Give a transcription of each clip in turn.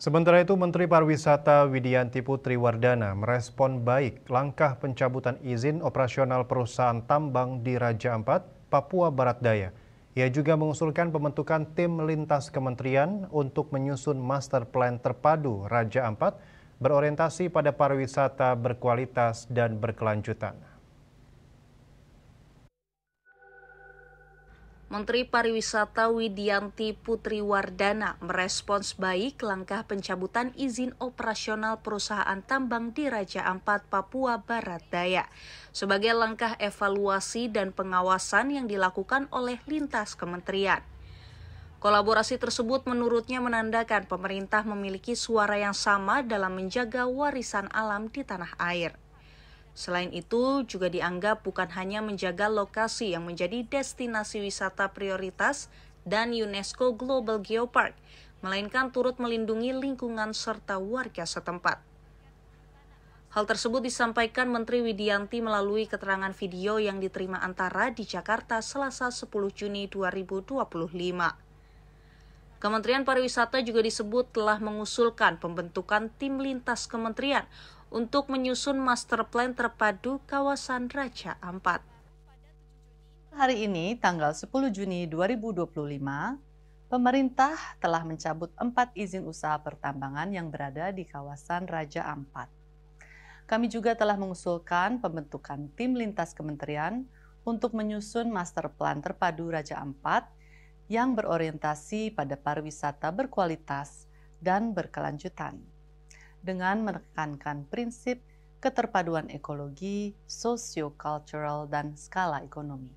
Sementara itu, Menteri Pariwisata Widianti Putriwardana merespon baik langkah pencabutan izin operasional perusahaan tambang di Raja Ampat, Papua Barat Daya. Ia juga mengusulkan pembentukan tim lintas kementerian untuk menyusun master plan terpadu Raja Ampat berorientasi pada pariwisata berkualitas dan berkelanjutan. Menteri Pariwisata Widianti Putriwardana merespons baik langkah pencabutan izin operasional perusahaan tambang di Raja Ampat, Papua Barat Daya sebagai langkah evaluasi dan pengawasan yang dilakukan oleh lintas kementerian. Kolaborasi tersebut menurutnya menandakan pemerintah memiliki suara yang sama dalam menjaga warisan alam di tanah air. Selain itu, juga dianggap bukan hanya menjaga lokasi yang menjadi destinasi wisata prioritas dan UNESCO Global Geopark, melainkan turut melindungi lingkungan serta warga setempat. Hal tersebut disampaikan Menteri Widianti melalui keterangan video yang diterima Antara di Jakarta Selasa 10 Juni 2025. Kementerian Pariwisata juga disebut telah mengusulkan pembentukan tim lintas kementerian untuk menyusun master plan terpadu kawasan Raja Ampat. Hari ini, tanggal 10 Juni 2025, pemerintah telah mencabut 4 izin usaha pertambangan yang berada di kawasan Raja Ampat. Kami juga telah mengusulkan pembentukan tim lintas kementerian untuk menyusun master plan terpadu Raja Ampat yang berorientasi pada pariwisata berkualitas dan berkelanjutan, dengan menekankan prinsip keterpaduan ekologi, sosio-kultural, dan skala ekonomi.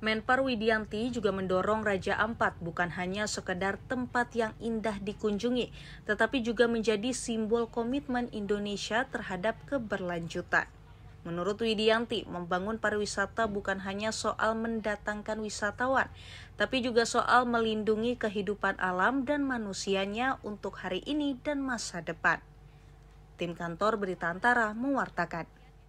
Menpar Widianti juga mendorong Raja Ampat bukan hanya sekedar tempat yang indah dikunjungi, tetapi juga menjadi simbol komitmen Indonesia terhadap keberlanjutan. Menurut Widianti, membangun pariwisata bukan hanya soal mendatangkan wisatawan, tapi juga soal melindungi kehidupan alam dan manusianya untuk hari ini dan masa depan. Tim Kantor Berita Antara mewartakan.